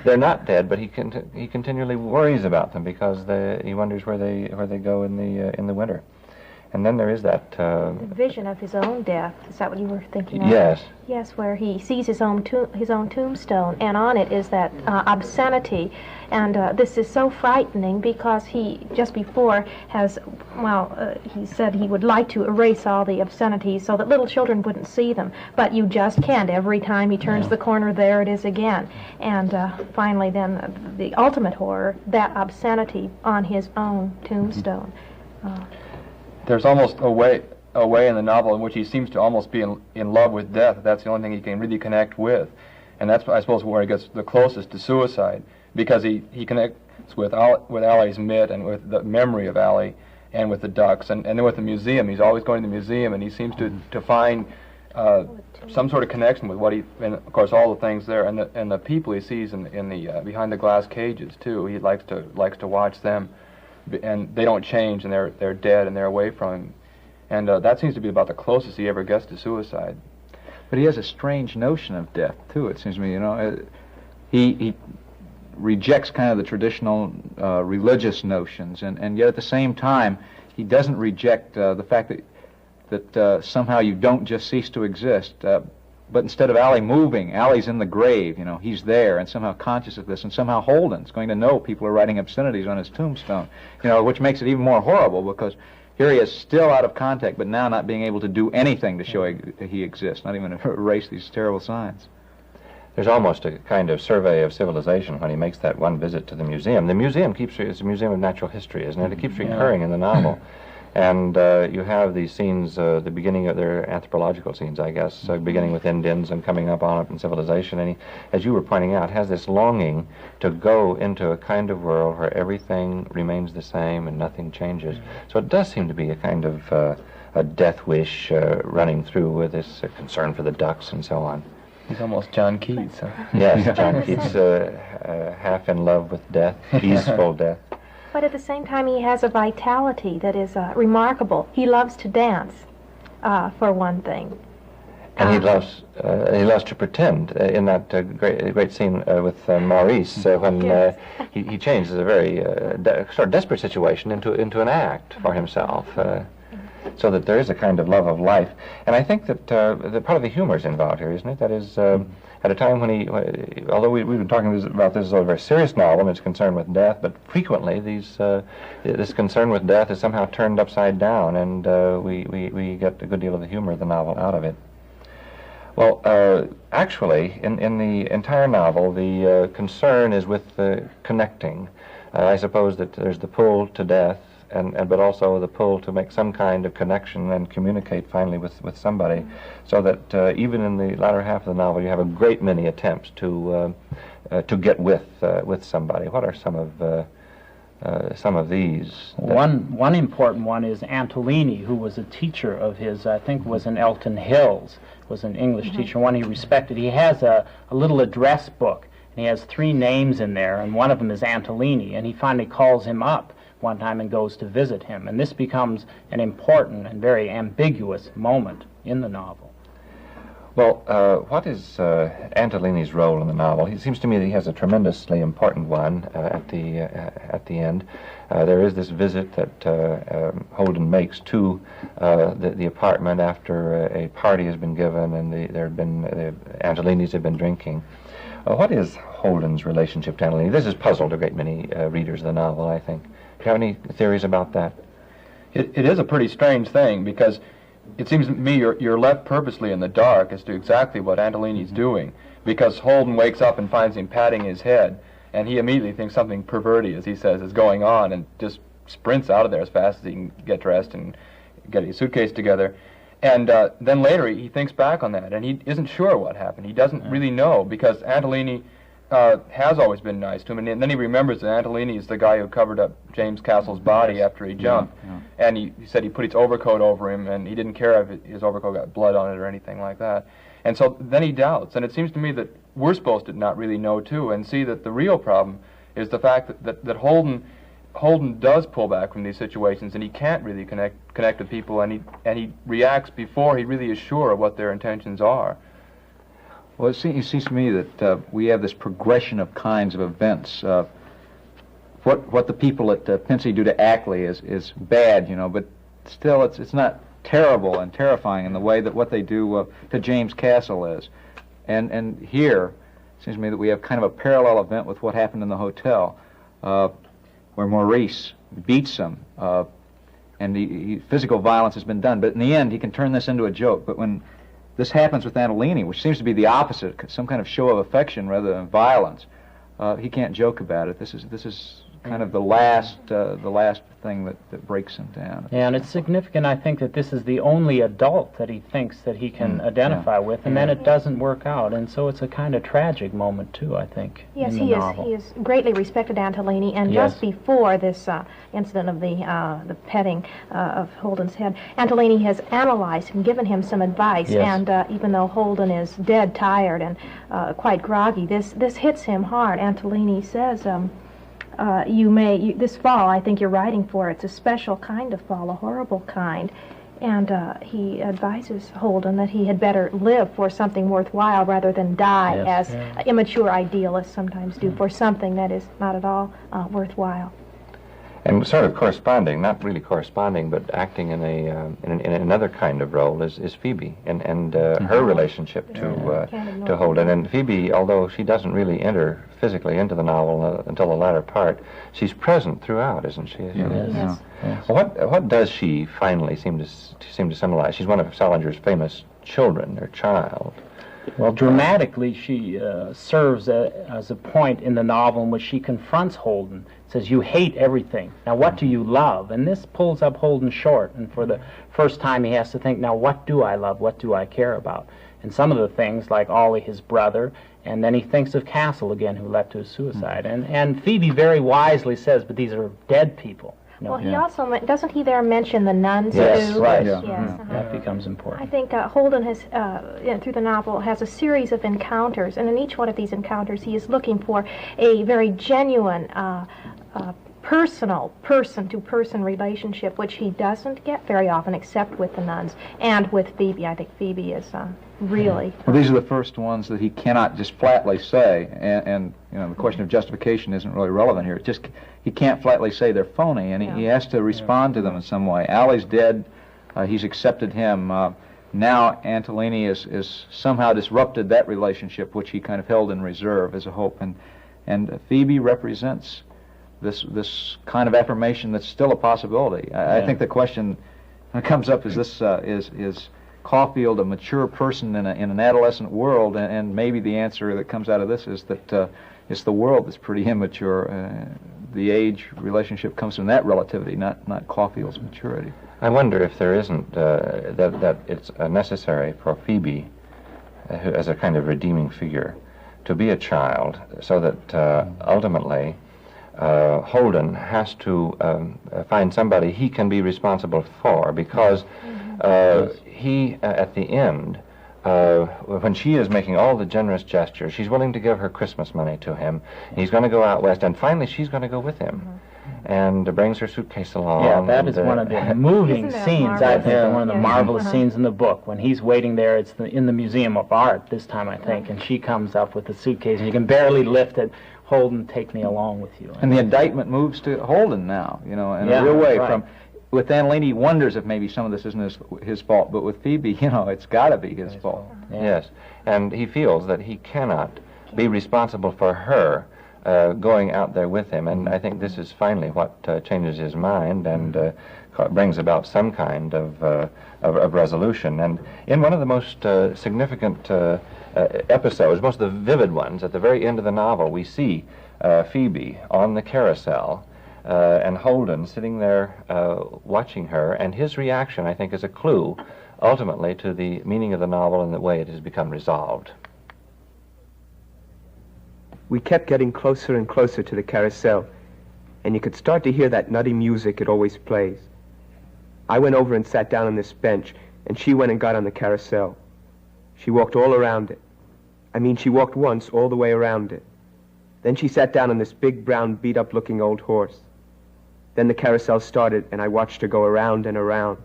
They're not dead, but he continually worries about them because he wonders where they go in the winter. And then there is that vision of his own death. Is that what you were thinking of? Yes. Yes, where he sees his own tombstone, and on it is that obscenity. And this is so frightening because he, just before, has, he said he would like to erase all the obscenities so that little children wouldn't see them. But you just can't. Every time he turns the corner, there it is again. And finally, then, the ultimate horror, that obscenity on his own tombstone. There's almost a way in the novel in which he seems to almost be in love with death. That's the only thing he can really connect with. And that's, I suppose, where he gets the closest to suicide, because he connects with Allie's mitt and with the memory of Allie and with the ducks. And then with the museum, he's always going to the museum, and he seems to find some sort of connection with what and of course all the things there, and the people he sees in the behind the glass cages too. He likes to watch them. And they don't change, and they're dead, and they're away from him. And that seems to be about the closest he ever gets to suicide. But he has a strange notion of death, too, it seems to me. He rejects kind of the traditional religious notions, and yet at the same time, he doesn't reject the fact that somehow you don't just cease to exist. But instead of Allie moving, Allie's in the grave, he's there and somehow conscious of this, and somehow Holden's going to know people are writing obscenities on his tombstone, which makes it even more horrible, because here he is still out of contact, but now not being able to do anything to show he exists, not even erase these terrible signs. There's almost a kind of survey of civilization when he makes that one visit to the museum. The museum it's a museum of natural history, isn't it? It keeps recurring in the novel. And you have these scenes, the beginning of their anthropological scenes, I guess, beginning with Indians and coming up in civilization. And he, as you were pointing out, has this longing to go into a kind of world where everything remains the same and nothing changes. So it does seem to be a kind of a death wish running through with this concern for the ducks and so on. He's almost John Keats, huh? Yes, John Keats, half in love with death, easeful death. But at the same time, he has a vitality that is remarkable. He loves to dance, for one thing. And he loves to pretend in that great scene with Maurice when he changes a very sort of desperate situation into an act for himself. so that there is a kind of love of life. And I think that the part of the humor is involved here, isn't it? That is, at a time when although we've been talking about this as a very serious novel and it's concerned with death, but frequently this concern with death is somehow turned upside down, and we get a good deal of the humor of the novel out of it. Well, actually, in the entire novel, the concern is with connecting. I suppose that there's the pull to death, but also the pull to make some kind of connection and communicate finally with somebody, so that even in the latter half of the novel, you have a great many attempts to get with somebody. What are some of these? One important one is Antolini, who was a teacher of his, I think was in Elton Hills, was an English teacher, one he respected. He has a little address book, and he has 3 names in there, and one of them is Antolini, and he finally calls him up one time and goes to visit him, and this becomes an important and very ambiguous moment in the novel. Well, what is Antolini's role in the novel? It seems to me that he has a tremendously important one at the end. There is this visit that Holden makes to the apartment after a party has been given, and the Antolinis have been drinking. What is Holden's relationship to Antolini? This has puzzled a great many readers of the novel, I think. Do you have any theories about that? It is a pretty strange thing, because it seems to me you're left purposely in the dark as to exactly what Antolini's doing, because Holden wakes up and finds him patting his head, and he immediately thinks something perverty, as he says, is going on, and just sprints out of there as fast as he can get dressed and get his suitcase together. And then later he thinks back on that, and he isn't sure what happened. He doesn't really know, because Antolini has always been nice to him, and then he remembers that Antolini is the guy who covered up James Castle's body after he jumped, and he said he put his overcoat over him, and he didn't care if his overcoat got blood on it or anything like that. And so then he doubts, and it seems to me that we're supposed to not really know too, and see that the real problem is the fact that Holden does pull back from these situations, and he can't really connect with people, and he reacts before he really is sure of what their intentions are. Well, it seems to me that we have this progression of kinds of events. What the people at Pinsey do to Ackley is bad, but still it's not terrible and terrifying in the way that what they do to James Castle is. And here, it seems to me that we have kind of a parallel event with what happened in the hotel, where Maurice beats him, and physical violence has been done. But in the end, he can turn this into a joke. But when this happens with Antolini, which seems to be the opposite, some kind of show of affection rather than violence, he can't joke about it. This is kind of the last thing that breaks him down. Yeah, and it's significant, I think, that this is the only adult that he thinks that he can identify with, and then it doesn't work out, and so it's a kind of tragic moment too, I think. Yes, in the novel. he is greatly respected, Antolini, and just before this incident of the petting of Holden's head, Antolini has analyzed and given him some advice, and even though Holden is dead tired and quite groggy, this hits him hard. Antolini says, this fall, I think you're writing for, it's a special kind of fall, a horrible kind. And he advises Holden that he had better live for something worthwhile rather than die as immature idealists sometimes do for something that is not at all worthwhile. And sort of corresponding, not really corresponding, but acting in another kind of role is Phoebe and her relationship to Holden. And Phoebe, although she doesn't really enter physically into the novel until the latter part, she's present throughout, isn't she? Yes. What does she finally seem to symbolize? She's one of Salinger's famous children, or child. Well, dramatically, she serves as a point in the novel in which she confronts Holden. Says, "You hate everything. Now, what do you love?" And this pulls up Holden short. And for the first time, he has to think, now, what do I love? What do I care about? And some of the things, like Ollie, his brother, and then he thinks of Castle again, who left to suicide. And Phoebe very wisely says, but these are dead people. Well, he also, doesn't he there mention the nuns yes, too? Right. Yes. That becomes important. I think Holden has, through the novel, has a series of encounters, and in each one of these encounters he is looking for a very genuine, personal, person-to-person relationship, which he doesn't get very often except with the nuns and with Phoebe. I think Phoebe is really... Well, these are the first ones that he cannot just flatly say, and the question of justification isn't really relevant here. It's just he can't flatly say they're phony, and he has to respond to them in some way. Allie's dead. He's accepted him. Now Antolini is somehow disrupted that relationship, which he kind of held in reserve as a hope, and Phoebe represents this kind of affirmation that's still a possibility. I think the question that comes up is this: is Caulfield a mature person in an adolescent world? And maybe the answer that comes out of this is that it's the world that's pretty immature. The age relationship comes from that relativity, not Caulfield's maturity. I wonder if there isn't that it's necessary for Phoebe, as a kind of redeeming figure, to be a child, so that ultimately Holden has to find somebody he can be responsible for, because he, at the end, when she is making all the generous gestures, she's willing to give her Christmas money to him. He's going to go out west, and finally she's going to go with him. And brings her suitcase along. Yeah, that is one of the moving scenes, I think, one of the marvelous Uh-huh. scenes in the book. When he's waiting there, it's in the Museum of Art this time, I think, and she comes up with the suitcase, and you can barely lift it. Holden, take me along with you. And the indictment moves to Holden now, in Yeah, a real way. right. With Antolini, he wonders if maybe some of this isn't his fault, but with Phoebe, it's got to be his fault. Yeah. Yes, and he feels that he cannot be responsible for her going out there with him, and I think this is finally what changes his mind and brings about some kind of resolution. And in one of the most significant episodes, most of the vivid ones, at the very end of the novel, we see Phoebe on the carousel and Holden sitting there watching her, and his reaction, I think, is a clue ultimately to the meaning of the novel and the way it has become resolved. We kept getting closer and closer to the carousel, and you could start to hear that nutty music it always plays. I went over and sat down on this bench, and she went and got on the carousel. She walked all around it. I mean, she walked once all the way around it. Then she sat down on this big, brown, beat-up-looking old horse. Then the carousel started, and I watched her go around and around.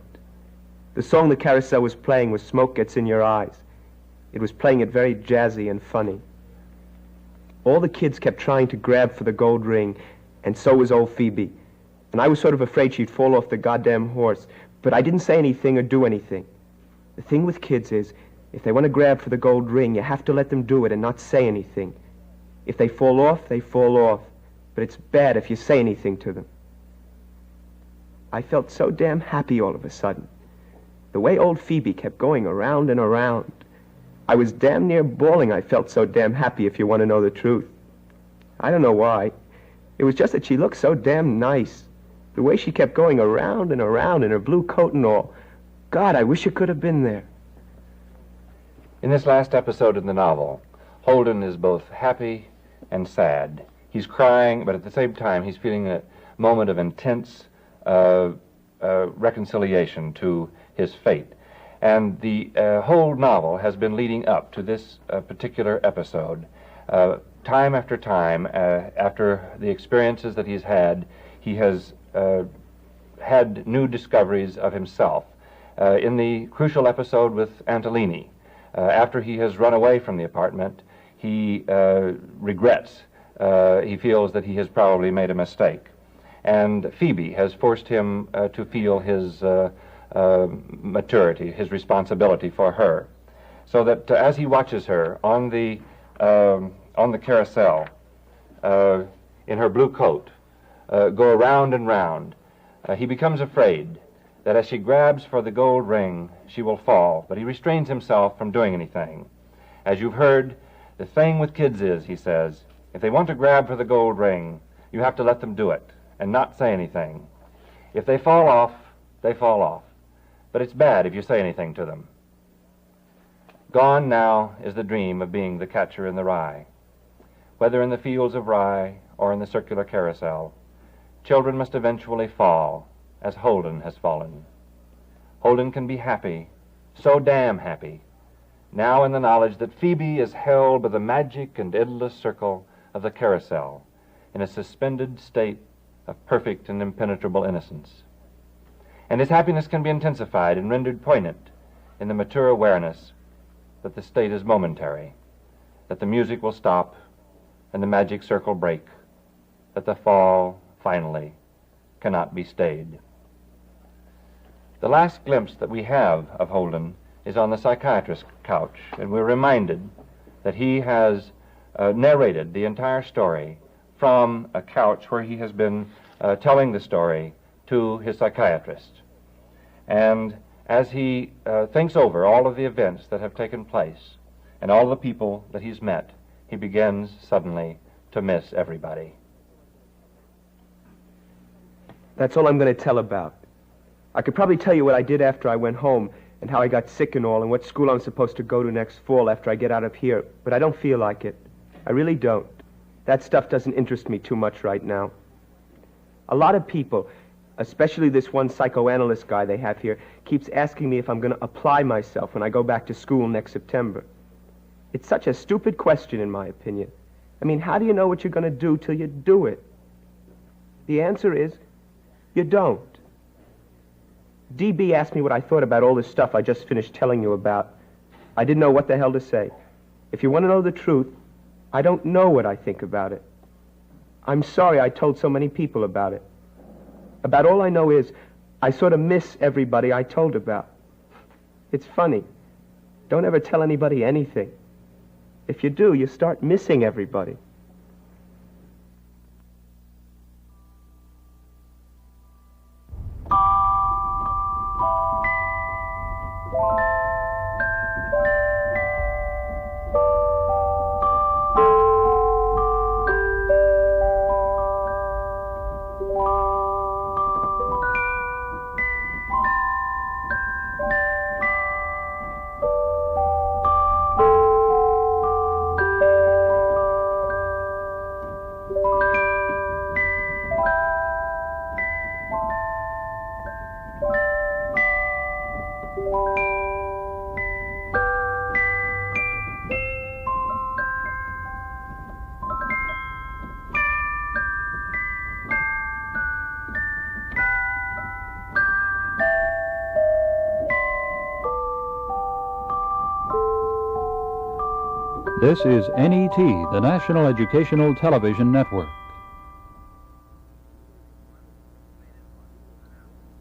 The song the carousel was playing was Smoke Gets in Your Eyes. It was playing it very jazzy and funny. All the kids kept trying to grab for the gold ring, and so was old Phoebe. And I was sort of afraid she'd fall off the goddamn horse, but I didn't say anything or do anything. The thing with kids is, if they want to grab for the gold ring, you have to let them do it and not say anything. If they fall off, they fall off, but it's bad if you say anything to them. I felt so damn happy all of a sudden. The way old Phoebe kept going around and around. I was damn near bawling. I felt so damn happy, if you want to know the truth. I don't know why. It was just that she looked so damn nice. The way she kept going around and around in her blue coat and all. God, I wish you could have been there. In this last episode in the novel, Holden is both happy and sad. He's crying, but at the same time he's feeling a moment of intense reconciliation to his fate. And the whole novel has been leading up to this particular episode. Time after time, after the experiences that he's had, he has had new discoveries of himself. In the crucial episode with Antolini, after he has run away from the apartment, he regrets. He feels that he has probably made a mistake. And Phoebe has forced him to feel his maturity, his responsibility for her, so that as he watches her on the carousel in her blue coat go around and round, he becomes afraid that as she grabs for the gold ring, she will fall, but he restrains himself from doing anything. As you've heard, the thing with kids is, he says, if they want to grab for the gold ring, you have to let them do it and not say anything. If they fall off, they fall off. But it's bad if you say anything to them. Gone now is the dream of being the catcher in the rye. Whether in the fields of rye or in the circular carousel, children must eventually fall, as Holden has fallen. Holden can be happy, so damn happy, now in the knowledge that Phoebe is held by the magic and endless circle of the carousel in a suspended state of perfect and impenetrable innocence. And his happiness can be intensified and rendered poignant in the mature awareness that the state is momentary, that the music will stop and the magic circle break, that the fall, finally, cannot be stayed. The last glimpse that we have of Holden is on the psychiatrist's couch, and we're reminded that he has narrated the entire story from a couch where he has been telling the story to his psychiatrist. And as he thinks over all of the events that have taken place and all the people that he's met, he begins suddenly to miss everybody. That's all I'm going to tell about. I could probably tell you what I did after I went home and how I got sick and all and what school I'm supposed to go to next fall after I get out of here, but I don't feel like it. I really don't. That stuff doesn't interest me too much right now. A lot of people, especially this one psychoanalyst guy they have here, keeps asking me if I'm going to apply myself when I go back to school next September. It's such a stupid question, in my opinion. I mean, how do you know what you're going to do till you do it? The answer is, you don't. DB asked me what I thought about all this stuff I just finished telling you about. I didn't know what the hell to say. If you want to know the truth, I don't know what I think about it. I'm sorry I told so many people about it. About all I know is I sort of miss everybody I told about. It's funny. Don't ever tell anybody anything. If you do, you start missing everybody. This is NET, the National Educational Television Network.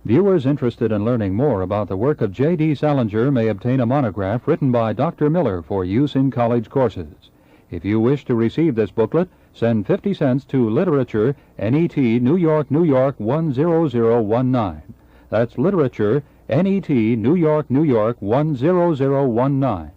Viewers interested in learning more about the work of J.D. Salinger may obtain a monograph written by Dr. Miller for use in college courses. If you wish to receive this booklet, send 50 cents to Literature, NET, New York, New York 10019. That's Literature, NET, New York, New York 10019.